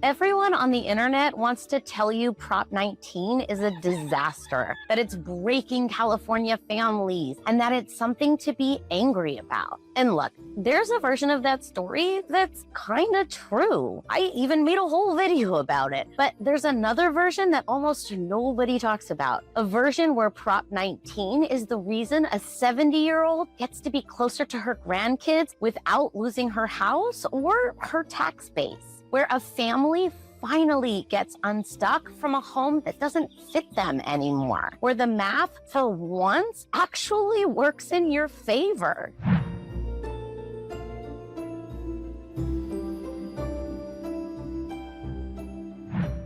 Everyone on the internet wants to tell you Prop 19 is a disaster, that it's breaking California families, and that it's something to be angry about. And look, there's a version of that story that's kind of true. I even made a whole video about it. But there's another version that almost nobody talks about. A version where Prop 19 is the reason a 70-year-old gets to be closer to her grandkids without losing her house or her tax base. Where a family finally gets unstuck from a home that doesn't fit them anymore. Where the math, for once, actually works in your favor.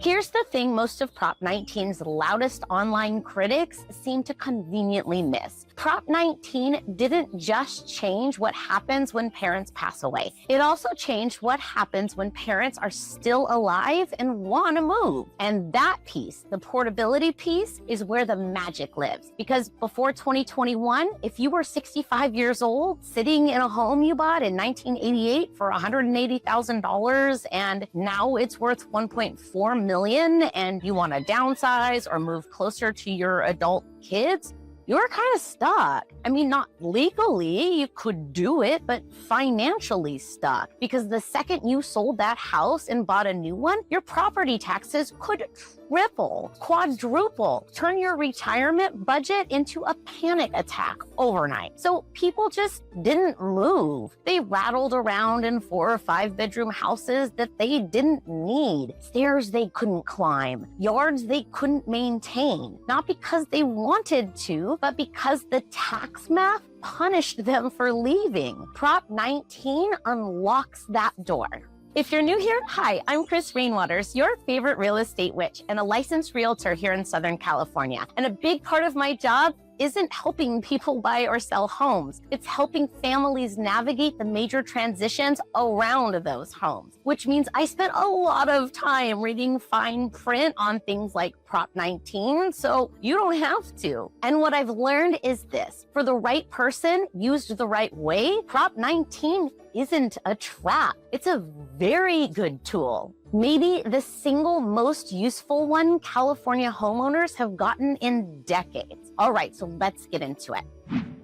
Here's the thing most of Prop 19's loudest online critics seem to conveniently miss. Prop 19 didn't just change what happens when parents pass away. It also changed what happens when parents are still alive and want to move. And that piece, the portability piece, is where the magic lives. Because before 2021, if you were 65 years old, sitting in a home you bought in 1988 for $180,000, and now it's worth $1.4 million, and you want to downsize or move closer to your adult kids, you're kind of stuck. I mean, not legally, you could do it, but financially stuck. Because the second you sold that house and bought a new one, your property taxes could triple, quadruple, turn your retirement budget into a panic attack overnight. So people just didn't move. They rattled around in 4 or 5 bedroom houses that they didn't need, stairs they couldn't climb, yards they couldn't maintain, not because they wanted to, but because the tax math punished them for leaving. Prop 19 unlocks that door. If you're new here, hi, I'm Chris Rainwaters, your favorite real estate witch and a licensed realtor here in Southern California. And a big part of my job isn't helping people buy or sell homes. It's helping families navigate the major transitions around those homes, which means I spent a lot of time reading fine print on things like Prop 19, so you don't have to. And what I've learned is this: for the right person, used the right way, Prop 19 isn't a trap. It's a very good tool. Maybe the single most useful one California homeowners have gotten in decades. All right, so let's get into it.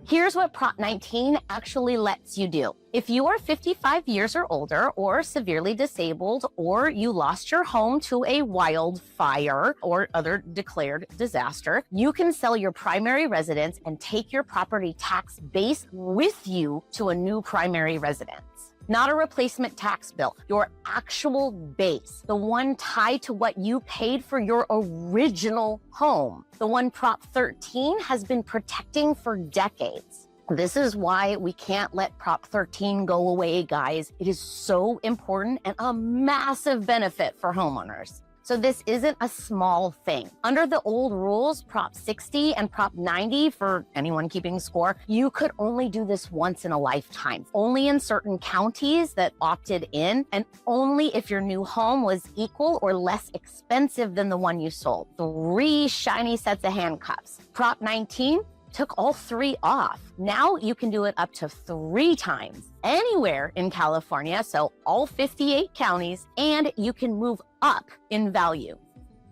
Here's what Prop 19 actually lets you do. If you are 55 years or older, or severely disabled, or you lost your home to a wildfire or other declared disaster, you can sell your primary residence and take your property tax base with you to a new primary residence. Not a replacement tax bill, your actual base, the one tied to what you paid for your original home, the one Prop 13 has been protecting for decades. This is why we can't let Prop 13 go away, guys. It is so important and a massive benefit for homeowners. So this isn't a small thing. Under the old rules, Prop 60 and Prop 90, for anyone keeping score, you could only do this once in a lifetime, only in certain counties that opted in, and only if your new home was equal or less expensive than the one you sold. 3 shiny sets of handcuffs. Prop 19 took all 3 off. Now you can do it up to 3 times anywhere in California, so all 58 counties, and you can move up in value.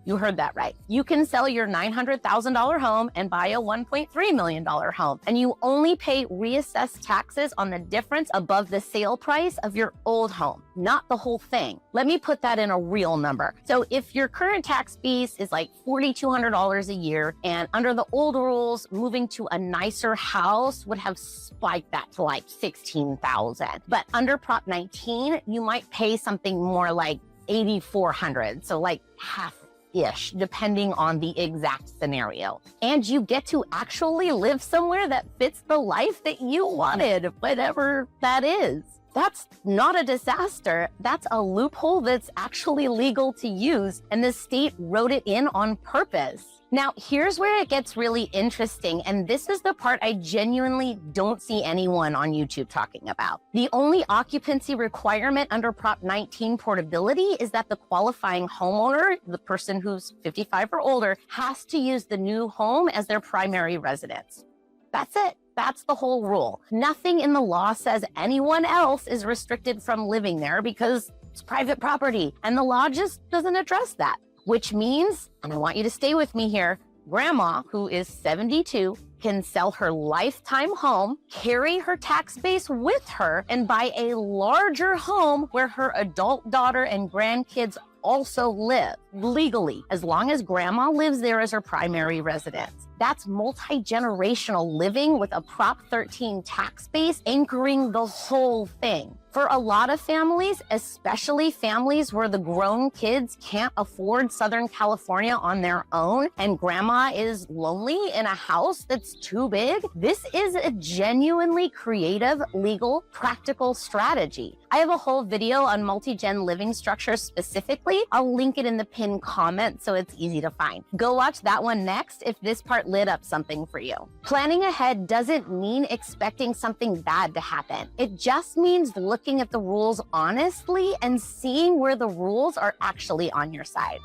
You heard that right. You can sell your $900,000 home and buy a $1.3 million home, and you only pay reassessed taxes on the difference above the sale price of your old home, not the whole thing. Let me put that in a real number. So if your current tax base is like $4,200 a year, and under the old rules, moving to a nicer house would have spiked that to like $16,000. But under Prop 19, you might pay something more like $8,400, so like half-ish, depending on the exact scenario. And you get to actually live somewhere that fits the life that you wanted, whatever that is. That's not a disaster. That's a loophole that's actually legal to use, and the state wrote it in on purpose. Now, here's where it gets really interesting, and this is the part I genuinely don't see anyone on YouTube talking about. The only occupancy requirement under Prop 19 portability is that the qualifying homeowner, the person who's 55 or older, has to use the new home as their primary residence. That's it. That's the whole rule. Nothing in the law says anyone else is restricted from living there, because It's private property. And the law just doesn't address that, which means, and I want you to stay with me here, grandma, who is 72, can sell her lifetime home, carry her tax base with her, and buy a larger home where her adult daughter and grandkids also live legally, as long as grandma lives there as her primary residence. That's multi-generational living with a Prop 13 tax base anchoring the whole thing. For a lot of families, especially families where the grown kids can't afford Southern California on their own and grandma is lonely in a house that's too big, this is a genuinely creative, legal, practical strategy. I have a whole video on multi-gen living structures specifically. I'll link it in the pinned comment so it's easy to find. Go watch that one next if this part lit up something for you. Planning ahead doesn't mean expecting something bad to happen. It just means looking at the rules honestly and seeing where the rules are actually on your side.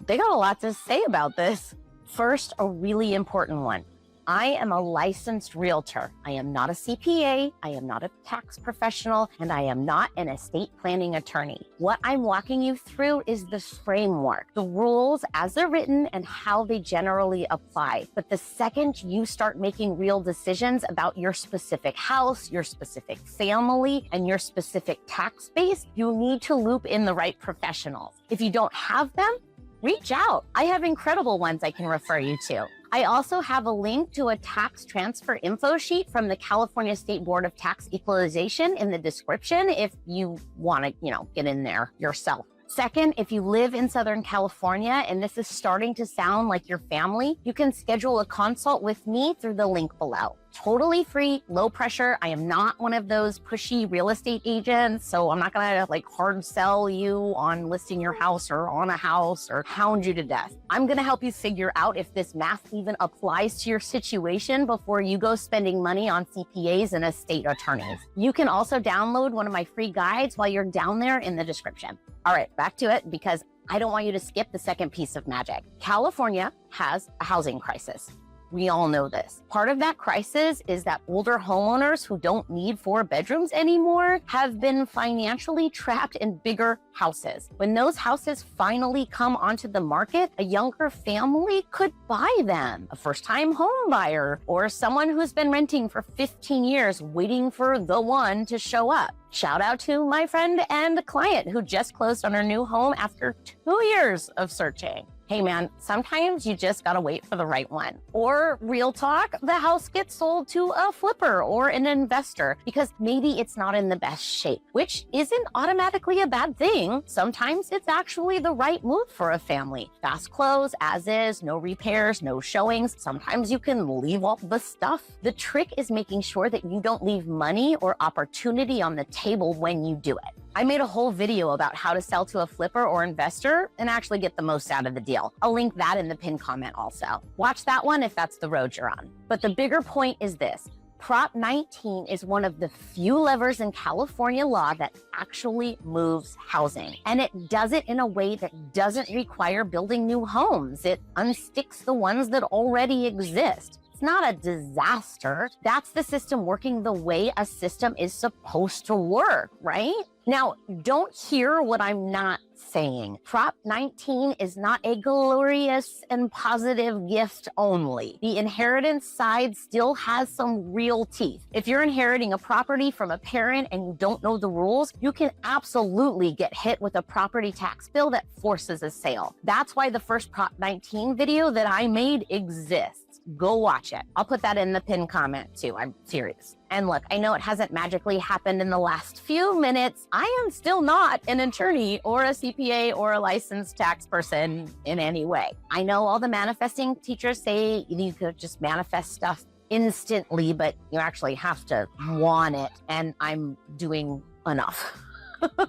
They got a lot to say about this. First, a really important one. I am a licensed realtor. I am not a CPA, I am not a tax professional, and I am not an estate planning attorney. What I'm walking you through is the framework, the rules as they're written and how they generally apply. But the second you start making real decisions about your specific house, your specific family, and your specific tax base, you need to loop in the right professionals. If you don't have them, reach out. I have incredible ones I can refer you to. I also have a link to a tax transfer info sheet from the California State Board of Tax Equalization in the description if you want to, get in there yourself. Second, if you live in Southern California and this is starting to sound like your family, you can schedule a consult with me through the link below. Totally free, low pressure. I am not one of those pushy real estate agents, so I'm not gonna hard sell you on listing your house or on a house or hound you to death. I'm gonna help you figure out if this math even applies to your situation before you go spending money on CPAs and estate attorneys. You can also download one of my free guides while you're down there in the description. All right, back to it because I don't want you to skip the second piece of magic. California has a housing crisis. We all know this. Part of that crisis is that older homeowners who don't need 4 bedrooms anymore have been financially trapped in bigger houses. When those houses finally come onto the market, a younger family could buy them. A first-time home buyer or someone who's been renting for 15 years waiting for the one to show up. Shout out to my friend and client who just closed on her new home after 2 years of searching. Hey man, sometimes you just gotta wait for the right one. Or real talk, the house gets sold to a flipper or an investor because maybe it's not in the best shape, which isn't automatically a bad thing. Sometimes it's actually the right move for a family. Fast close, as is, no repairs, no showings. Sometimes you can leave all the stuff. The trick is making sure that you don't leave money or opportunity on the table when you do it. I made a whole video about how to sell to a flipper or investor and actually get the most out of the deal. I'll link that in the pinned comment also. Watch that one if that's the road you're on. But the bigger point is this. Prop 19 is one of the few levers in California law that actually moves housing. And it does it in a way that doesn't require building new homes. It unsticks the ones that already exist. It's not a disaster. That's the system working the way a system is supposed to work, right? Now, don't hear what I'm not saying. Prop 19 is not a glorious and positive gift only. The inheritance side still has some real teeth. If you're inheriting a property from a parent and you don't know the rules, you can absolutely get hit with a property tax bill that forces a sale. That's why the first Prop 19 video that I made exists. Go watch it. I'll put that in the pinned comment too. I'm serious. And look, I know it hasn't magically happened in the last few minutes. I am still not an attorney or a CPA or a licensed tax person in any way. I know all the manifesting teachers say you could just manifest stuff instantly, but you actually have to want it. And I'm doing enough.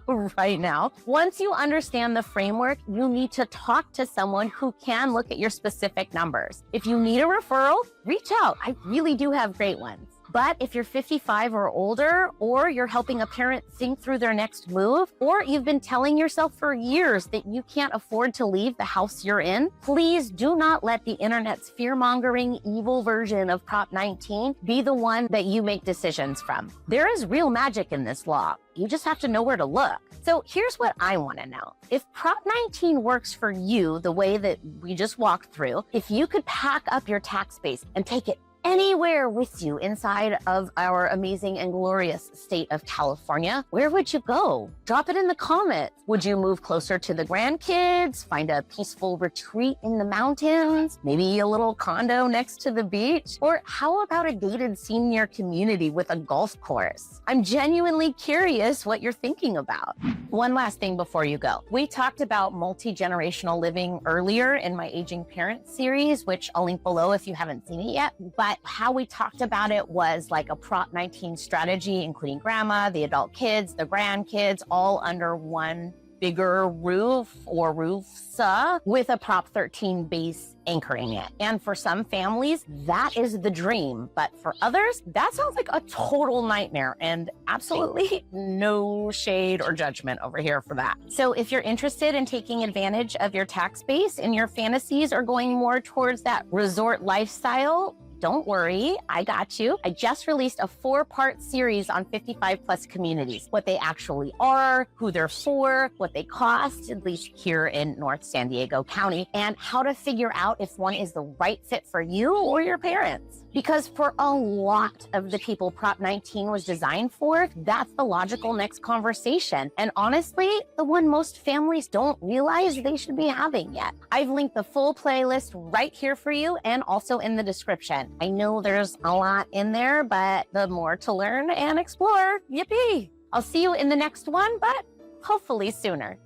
Right now. Once you understand the framework, you need to talk to someone who can look at your specific numbers. If you need a referral, reach out. I really do have great ones. But if you're 55 or older, or you're helping a parent think through their next move, or you've been telling yourself for years that you can't afford to leave the house you're in, please do not let the internet's fear-mongering, evil version of Prop 19 be the one that you make decisions from. There is real magic in this law. You just have to know where to look. So here's what I want to know. If Prop 19 works for you the way that we just walked through, if you could pack up your tax base and take it anywhere with you inside of our amazing and glorious state of California, where would you go? Drop it in the comments. Would you move closer to the grandkids, find a peaceful retreat in the mountains, maybe a little condo next to the beach? Or how about a gated senior community with a golf course? I'm genuinely curious what you're thinking about. One last thing before you go. We talked about multi-generational living earlier in my Aging Parents series, which I'll link below if you haven't seen it yet. But how we talked about it was like a Prop 19 strategy, including grandma, the adult kids, the grandkids, all under one bigger roof or roofs with a Prop 13 base anchoring it. And for some families, that is the dream. But for others, that sounds like a total nightmare, and absolutely no shade or judgment over here for that. So if you're interested in taking advantage of your tax base and your fantasies are going more towards that resort lifestyle, don't worry, I got you. I just released a 4-part series on 55 plus communities, what they actually are, who they're for, what they cost, at least here in North San Diego County, and how to figure out if one is the right fit for you or your parents. Because for a lot of the people Prop 19 was designed for, that's the logical next conversation. And honestly, the one most families don't realize they should be having yet. I've linked the full playlist right here for you and also in the description. I know there's a lot in there, but the more to learn and explore, yippee! I'll see you in the next one, but hopefully sooner.